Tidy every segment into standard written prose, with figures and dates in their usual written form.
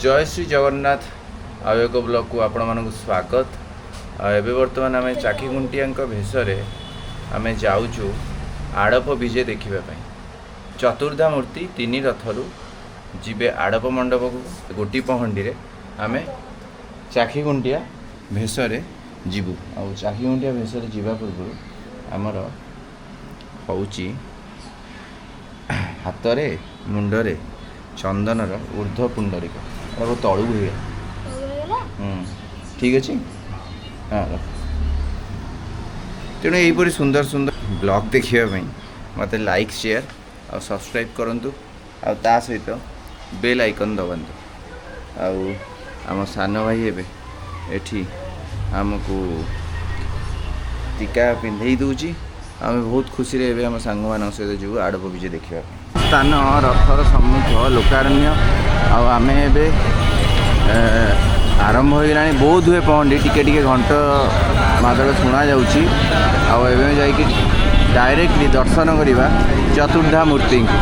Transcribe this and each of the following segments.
जय श्री जगन्नाथ आउ एक ब्लॉग को आपण मानक स्वागत। एबे वर्तमान आम चाखीगुंटिया भेषरे आम जाऊँ आड़प विजय देखा। चतुर्धा मूर्ति तीन रथरू जीवे आड़प मंडप को गोटी पहंडी आम चाखीगुंटिया भेषरे जीवु। आ चाखीगुंटिया भेषरे जीवा पूर्व आमर हूँ हाथ मुंडरे चंदनर ऊर्ध्व पुंडरीक तलू हुए। ठीक अच्छे हाँ तेणु यहीपरी सुंदर सुंदर ब्लॉग देखापी मत लाइक शेयर और सब्सक्राइब करूँ आ सहित बेल आइकन दबातु। आम सान भाई एठी आमको टीका पिंधे दूची। आम बहुत खुशी रे आम सांग मान सहित जीव आड़प विजय देखा स्थान रथर सम्मुख लोकारण्य। आम ए आरंभ हो गला बहुत हुए पहंडी टिके टिके घंट मादल शुणा जाऊँगी। जाकि डायरेक्टली दर्शन करवा चतुर्धा मूर्ति को।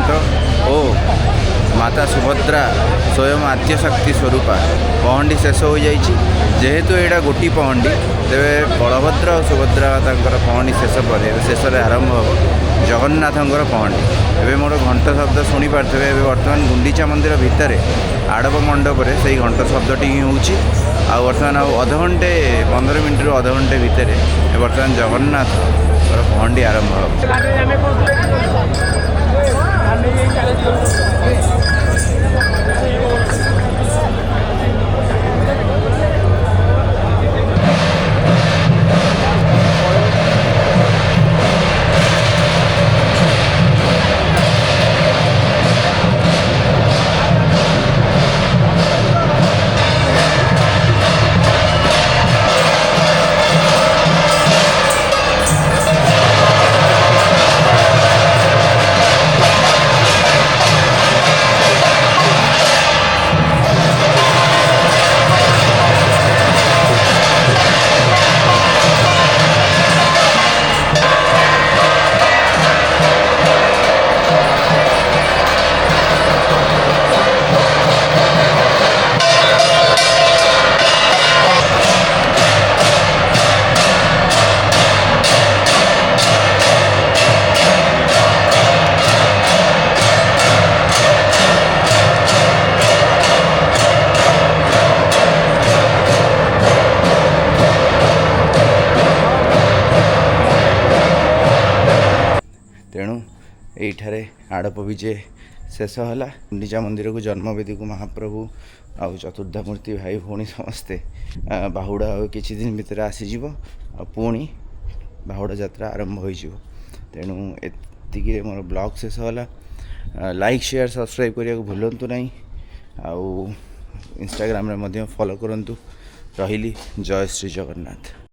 ଜଗନ୍ନାଥ ଓ ମାତା ସୁଭଦ୍ରା ସ୍ୱୟଂ ଆଦ୍ୟଶକ୍ତି ସ୍ୱରୂପା ପହଣ୍ଡି ଶେଷ ହୋଇଯାଇଛି। ଯେହେତୁ ଏଇଟା ଗୋଟି ପହଣ୍ଡି, ତେବେ ବଳଭଦ୍ର ଆଉ ସୁଭଦ୍ରା ତାଙ୍କର ପହଣ୍ଡି ଶେଷ ପରେ ଏବେ ଶେଷରେ ଆରମ୍ଭ ହେବ ଜଗନ୍ନାଥଙ୍କର ପହଣ୍ଡି। ଏବେ ମୋର ଘଣ୍ଟ ଶବ୍ଦ ଶୁଣିପାରୁଥିବେ। ଏବେ ବର୍ତ୍ତମାନ ଗୁଣ୍ଡିଚା ମନ୍ଦିର ଭିତରେ ଆଡ଼ପ ମଣ୍ଡପରେ ସେଇ ଘଣ୍ଟ ଶବ୍ଦଟି ହିଁ ହେଉଛି। ଆଉ ବର୍ତ୍ତମାନ ଆଉ ଅଧଘଣ୍ଟେ 15 ମିନିଟ୍ରୁ ଅଧଘଣ୍ଟେ ଭିତରେ ବର୍ତ୍ତମାନ ଜଗନ୍ନାଥଙ୍କର ପହଣ୍ଡି ଆରମ୍ଭ ହେବ। ତେଣୁ ଏଇଠାରେ ଆଡ଼ପ ବିଜେ ଶେଷ ହେଲା। ଗୁଣ୍ଡିଚା ମନ୍ଦିରକୁ ଜନ୍ମବେଦୀକୁ ମହାପ୍ରଭୁ ଆଉ ଚତୁର୍ଦ୍ଧାମୂର୍ତ୍ତି ଭାଇ ଭଉଣୀ ସମସ୍ତେ ବାହୁଡ଼ା ଆଉ କିଛି ଦିନ ଭିତରେ ଆସିଯିବ। ଆଉ ପୁଣି ବାହୁଡ଼ା ଯାତ୍ରା ଆରମ୍ଭ ହୋଇଯିବ। ତେଣୁ ଏତିକିରେ ମୋର ବ୍ଲଗ୍ ଶେଷ ହେଲା। ଲାଇକ୍ ସେୟାର ସବସ୍କ୍ରାଇବ୍ କରିବାକୁ ଭୁଲନ୍ତୁ ନାହିଁ। ଆଉ ଇନଷ୍ଟାଗ୍ରାମରେ ମଧ୍ୟ ଫଲୋ କରନ୍ତୁ। ରହିଲି। ଜୟ ଶ୍ରୀ ଜଗନ୍ନାଥ।